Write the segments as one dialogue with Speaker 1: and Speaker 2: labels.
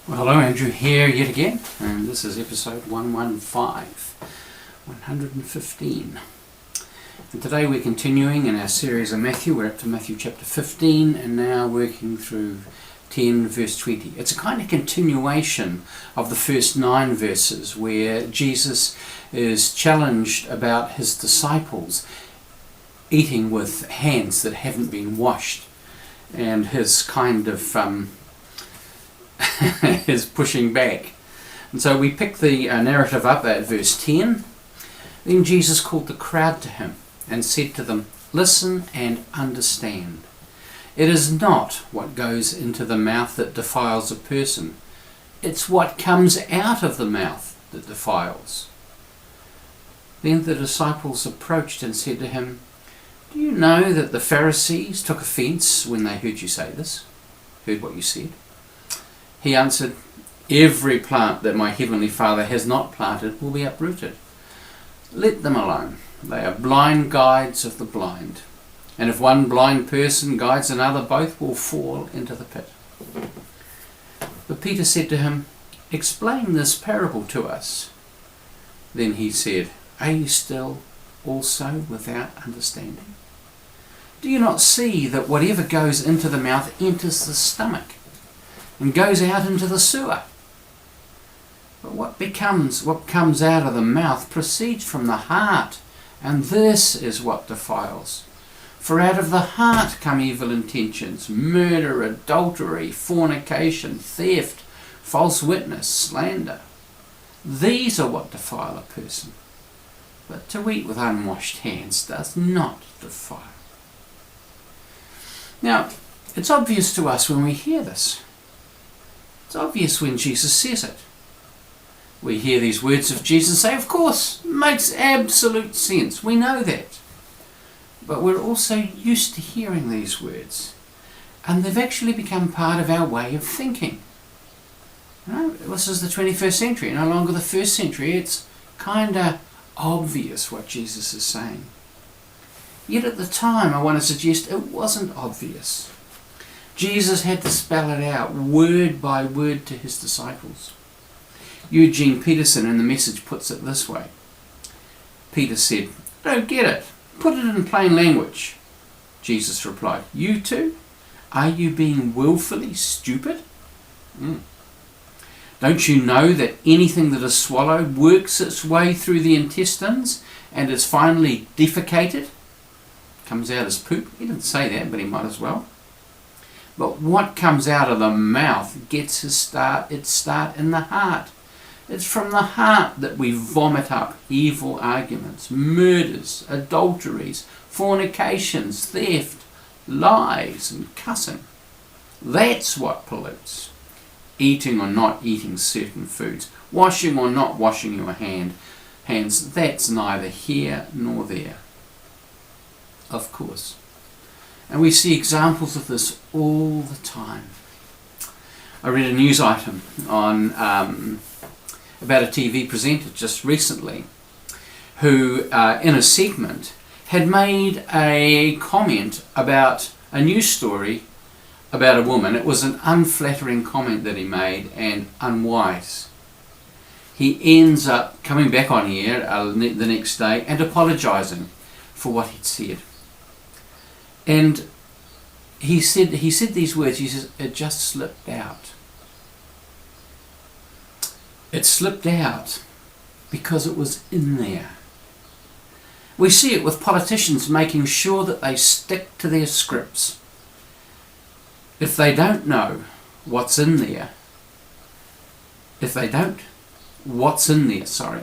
Speaker 1: Well, hello, Andrew here yet again, and this is episode 115. And today we're continuing in our series of Matthew. We're up to Matthew chapter 15 and now working through 10 verse 20. It's a kind of continuation of the first 9 verses where Jesus is challenged about his disciples eating with hands that haven't been washed, and his kind of is pushing back. And so we pick the narrative up at verse 10. Then Jesus called the crowd to him and said to them, "Listen and understand. It is not what goes into the mouth that defiles a person. It's what comes out of the mouth that defiles." Then the disciples approached and said to him, "Do you know that the Pharisees took offence when they heard you say this?" Heard what you said? He answered, "Every plant that my heavenly Father has not planted will be uprooted. Let them alone. They are blind guides of the blind. And if one blind person guides another, both will fall into the pit." But Peter said to him, "Explain this parable to us." Then he said, "Are you still also without understanding? Do you not see that whatever goes into the mouth enters the stomach and goes out into the sewer? But what comes out of the mouth proceeds from the heart, and this is what defiles. For out of the heart come evil intentions, murder, adultery, fornication, theft, false witness, slander. These are what defile a person. But to eat with unwashed hands does not defile." Now, it's obvious to us when we hear this. It's obvious when Jesus says it. We hear these words of Jesus and say, of course, it makes absolute sense. We know that. But we're also used to hearing these words, and they've actually become part of our way of thinking. This is the 21st century, no longer the first century. It's kind of obvious what Jesus is saying. Yet at the time, I want to suggest it wasn't obvious. Jesus had to spell it out word by word to his disciples. Eugene Peterson in The Message puts it this way. Peter said, "I don't get it. Put it in plain language." Jesus replied, "You too? Are you being willfully stupid? Don't you know that anything that is swallowed works its way through the intestines and is finally defecated? Comes out as poop." He didn't say that, but he might as well. But what comes out of the mouth gets its start in the heart. It's from the heart that we vomit up evil arguments, murders, adulteries, fornications, theft, lies, and cussing. That's what pollutes. Eating or not eating certain foods, washing or not washing your hands, that's neither here nor there. Of course. And we see examples of this all the time. I read a news item on about a TV presenter just recently who, in a segment, had made a comment about a news story about a woman. It was an unflattering comment that he made and unwise. He ends up coming back on air the next day and apologising for what he'd said. And he said these words. He says, "It just slipped out. It slipped out because it was in there." We see it with politicians making sure that they stick to their scripts. If they don't know what's in there,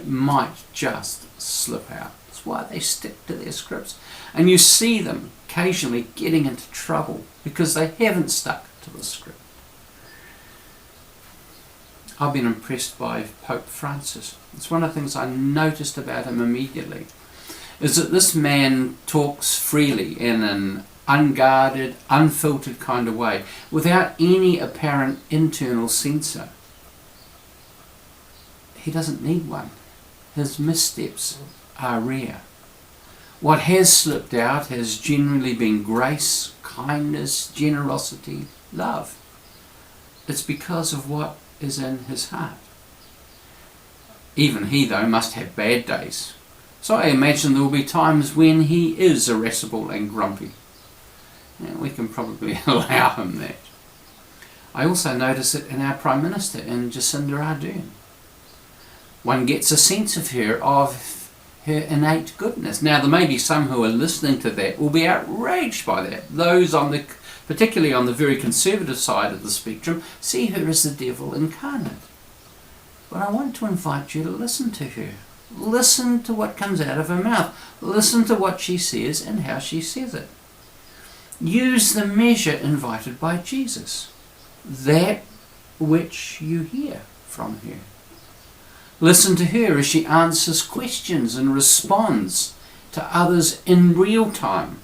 Speaker 1: might just slip out. That's why they stick to their scripts. And you see them occasionally getting into trouble because they haven't stuck to the script. I've been impressed by Pope Francis. It's one of the things I noticed about him immediately, is that this man talks freely in an unguarded, unfiltered kind of way, without any apparent internal censor. He doesn't need one. His missteps are rare. What has slipped out has generally been grace, kindness, generosity, love. It's because of what is in his heart. Even he, though, must have bad days. So I imagine there will be times when he is irascible and grumpy. And we can probably allow him that. I also notice it in our Prime Minister, in Jacinda Ardern. One gets a sense of her innate goodness. Now, there may be some who are listening to that will be outraged by that. Those particularly on the very conservative side of the spectrum, see her as the devil incarnate. But I want to invite you to listen to her. Listen to what comes out of her mouth. Listen to what she says and how she says it. Use the measure invited by Jesus, that which you hear from her. Listen to her as she answers questions and responds to others in real time.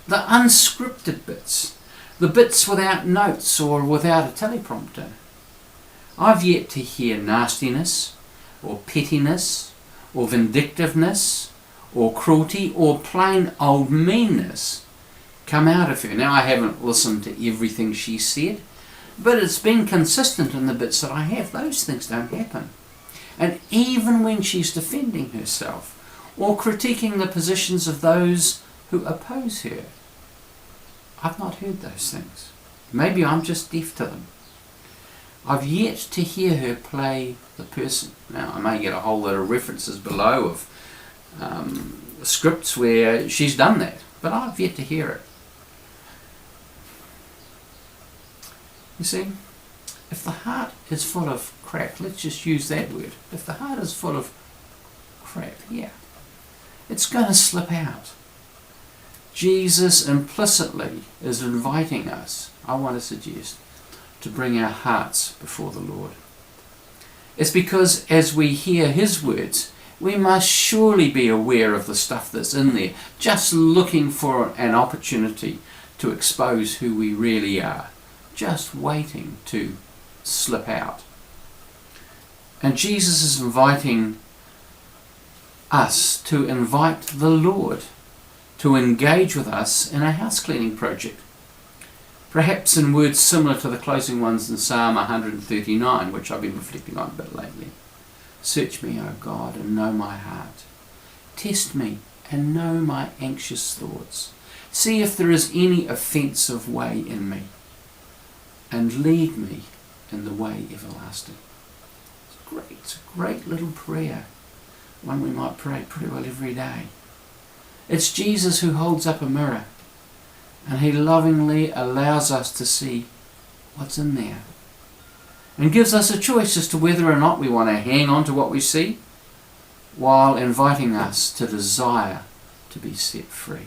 Speaker 1: The unscripted bits, the bits without notes or without a teleprompter. I've yet to hear nastiness or pettiness or vindictiveness or cruelty or plain old meanness come out of her. Now, I haven't listened to everything she said, but it's been consistent in the bits that I have. Those things don't happen. And even when she's defending herself or critiquing the positions of those who oppose her, I've not heard those things. Maybe I'm just deaf to them. I've yet to hear her play the person. Now, I may get a whole lot of references below of scripts where she's done that, but I've yet to hear it. You see, if the heart is full of crap, let's just use that word. If the heart is full of crap, it's going to slip out. Jesus implicitly is inviting us, I want to suggest, to bring our hearts before the Lord. It's because as we hear his words, we must surely be aware of the stuff that's in there, just looking for an opportunity to expose who we really are, just waiting to slip out. And Jesus is inviting us to invite the Lord to engage with us in a house cleaning project. Perhaps in words similar to the closing ones in Psalm 139, which I've been reflecting on a bit lately. Search me, O God, and know my heart. Test me and know my anxious thoughts. See if there is any offensive way in me, and lead me in the way everlasting. It's a great little prayer, one we might pray pretty well every day. It's Jesus who holds up a mirror, and he lovingly allows us to see what's in there, and gives us a choice as to whether or not we want to hang on to what we see, while inviting us to desire to be set free.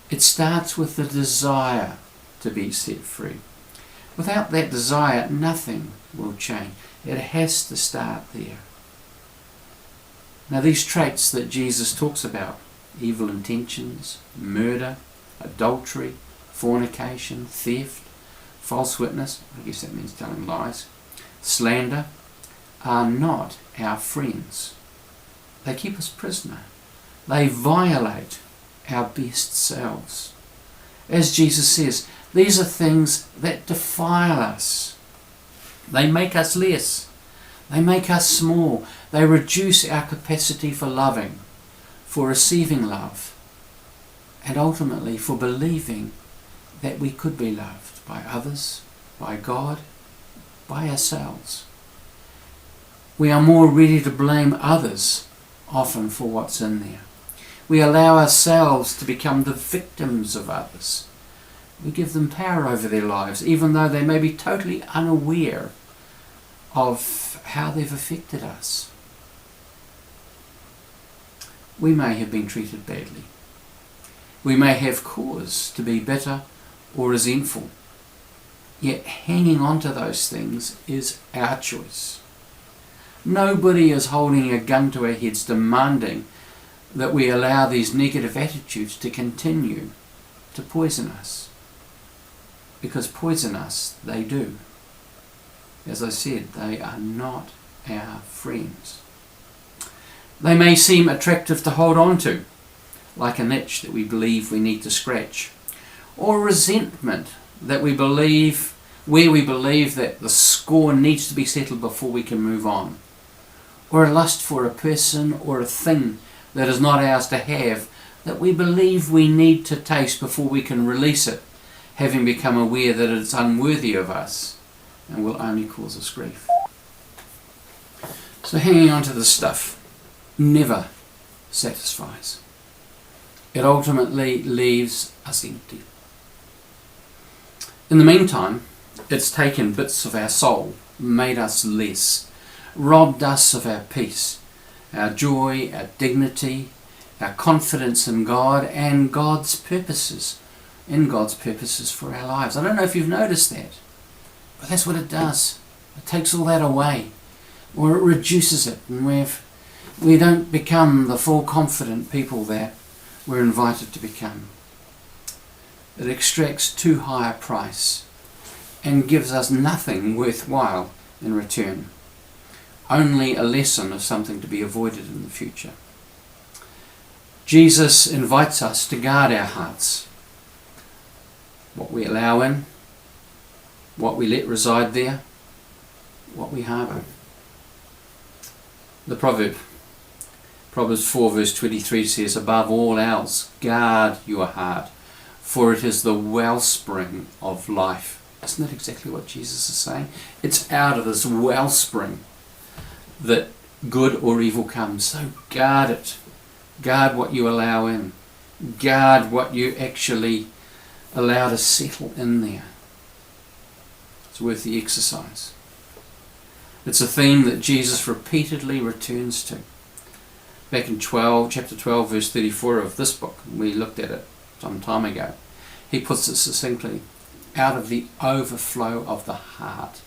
Speaker 1: It starts with the desire to be set free. Without that desire, nothing will change. It has to start there. Now, these traits that Jesus talks about, evil intentions, murder, adultery, fornication, theft, false witness, I guess that means telling lies, slander, are not our friends. They keep us prisoner. They violate our best selves. As Jesus says, these are things that defile us. They make us less. They make us small. They reduce our capacity for loving, for receiving love, and ultimately for believing that we could be loved by others, by God, by ourselves. We are more ready to blame others often for what's in there. We allow ourselves to become the victims of others. We give them power over their lives, even though they may be totally unaware of how they've affected us. We may have been treated badly. We may have cause to be bitter or resentful. Yet hanging on to those things is our choice. Nobody is holding a gun to our heads demanding that we allow these negative attitudes to continue to poison us. Because poison us, they do. As I said, they are not our friends. They may seem attractive to hold on to, like an itch that we believe we need to scratch, or resentment that we believe where we believe that the score needs to be settled before we can move on, or a lust for a person or a thing that is not ours to have, that we believe we need to taste before we can release it, having become aware that it's unworthy of us and will only cause us grief. So hanging on to this stuff never satisfies. It ultimately leaves us empty. In the meantime, it's taken bits of our soul, made us less, robbed us of our peace, our joy, our dignity, our confidence in God and God's purposes, for our lives. I don't know if you've noticed that, but that's what it does. It takes all that away, or it reduces it, and we don't become the full confident people that we're invited to become. It extracts too high a price and gives us nothing worthwhile in return. Only a lesson of something to be avoided in the future. Jesus invites us to guard our hearts. What we allow in, what we let reside there, what we harbour. The Proverbs 4 verse 23 says, above all else, guard your heart, for it is the wellspring of life. Isn't that exactly what Jesus is saying? It's out of this wellspring that good or evil comes. So guard it. Guard what you allow in. Guard what you actually allow to settle in there. It's worth the exercise. It's a theme that Jesus repeatedly returns to. Back in chapter 12, verse 34 of this book, we looked at it some time ago, he puts it succinctly, out of the overflow of the heart,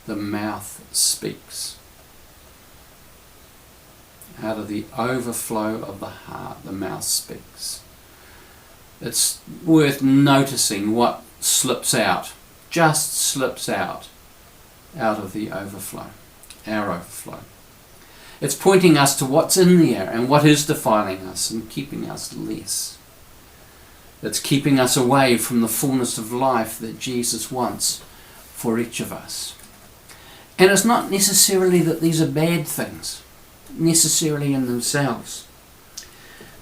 Speaker 1: the mouth speaks. Out of the overflow of the heart, the mouth speaks. It's worth noticing what slips out, just slips out of the overflow, our overflow. It's pointing us to what's in there and what is defiling us and keeping us less. It's keeping us away from the fullness of life that Jesus wants for each of us. And it's not necessarily that these are bad things, necessarily in themselves.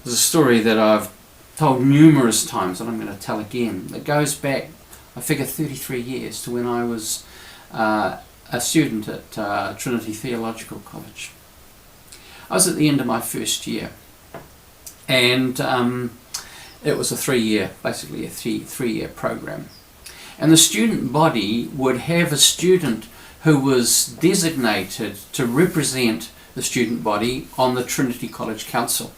Speaker 1: There's a story that I've told numerous times, and I'm going to tell again, that goes back, I figure, 33 years to when I was a student at Trinity Theological College. I was at the end of my first year, and it was a three-year program. And the student body would have a student who was designated to represent the student body on the Trinity College Council.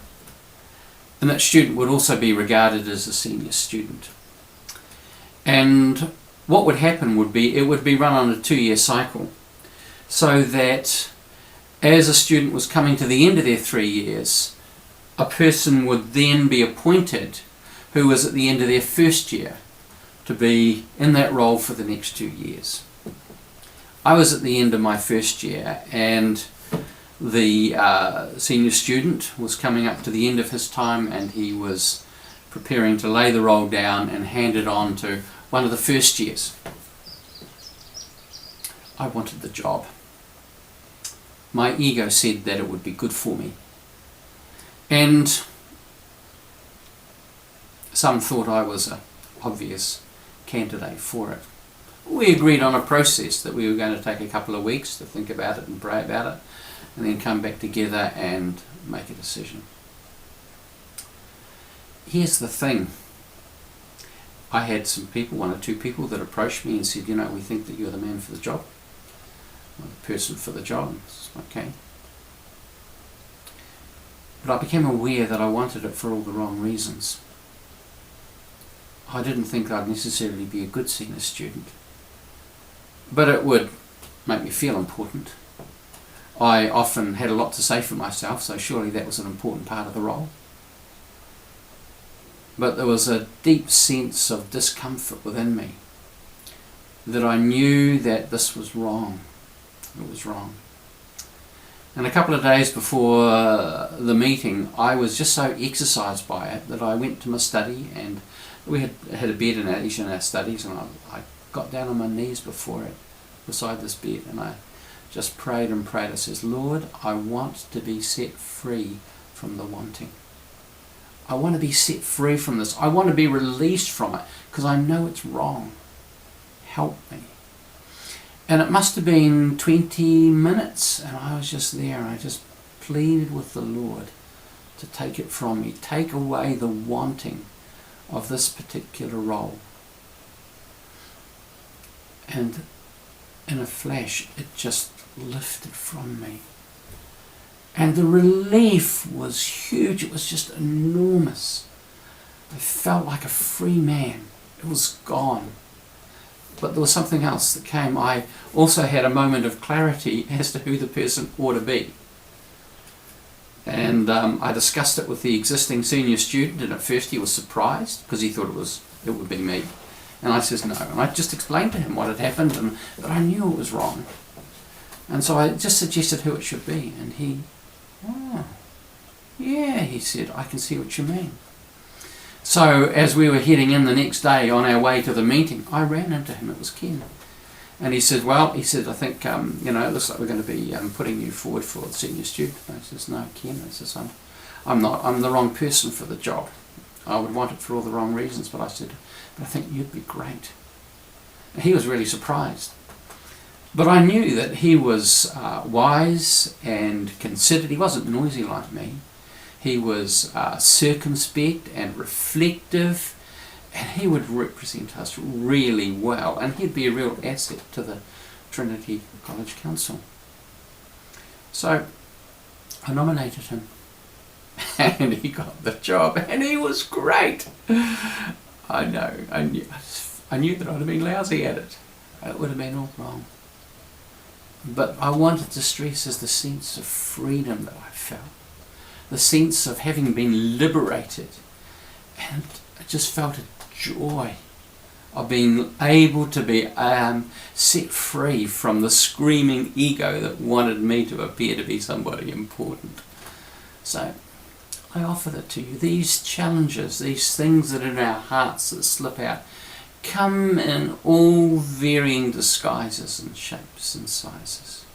Speaker 1: And that student would also be regarded as a senior student. And what would happen would be, it would be run on a 2-year cycle, so that as a student was coming to the end of their 3 years, a person would then be appointed who was at the end of their first year to be in that role for the next 2 years. I was at the end of my first year, and the senior student was coming up to the end of his time, and he was preparing to lay the role down and hand it on to one of the first years. I wanted the job. My ego said that it would be good for me. And some thought I was an obvious candidate for it. We agreed on a process that we were going to take a couple of weeks to think about it and pray about it, and then come back together and make a decision. Here's the thing. I had some people, 1 or 2 people, that approached me and said, you know, we think that you're the man for the job, or the person for the job. Okay. But I became aware that I wanted it for all the wrong reasons. I didn't think I'd necessarily be a good senior student, but it would make me feel important. I often had a lot to say for myself, so surely that was an important part of the role. But there was a deep sense of discomfort within me, that I knew that this was wrong. It was wrong. And a couple of days before the meeting, I was just so exercised by it that I went to my study, and we had a bed in our studies, and I got down on my knees before it, beside this bed, and I just prayed and prayed. I says, Lord, I want to be set free from the wanting. I want to be set free from this. I want to be released from it because I know it's wrong. Help me. And it must have been 20 minutes, and I was just there, and I just pleaded with the Lord to take it from me, take away the wanting of this particular role. And in a flash, it just lifted from me. And the relief was huge. It was just enormous. I felt like a free man. It was gone. But there was something else that came. I also had a moment of clarity as to who the person ought to be. And I discussed it with the existing senior student, and at first he was surprised because he thought it would be me. And I says no. And I just explained to him what had happened, but I knew it was wrong. And so I just suggested who it should be. And he, oh, yeah, he said, I can see what you mean. So as we were heading in the next day on our way to the meeting, I ran into him. It was Ken. And he said, well, I think, it looks like we're going to be putting you forward for the senior student. And I says, no, Ken, I says, I'm the wrong person for the job. I would want it for all the wrong reasons, but I said, but I think you'd be great. And he was really surprised. But I knew that he was wise and considered. He wasn't noisy like me. He was circumspect and reflective, and he would represent us really well, and he'd be a real asset to the Trinity College Council. So I nominated him, and he got the job, and he was great. I know, I knew that I'd have been lousy at it. It would have been all wrong. But I wanted to stress is the sense of freedom that I felt, the sense of having been liberated, and I just felt a joy of being able to be set free from the screaming ego that wanted me to appear to be somebody important. So I offer it to you. These challenges, these things that are in our hearts that slip out, come in all varying disguises and shapes and sizes.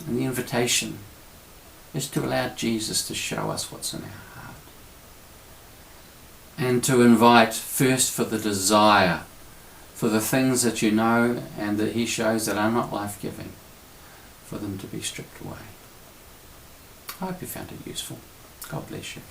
Speaker 1: And the invitation is to allow Jesus to show us what's in our heart. And to invite first for the desire, for the things that you know and that he shows that are not life-giving, for them to be stripped away. I hope you found it useful. God bless you.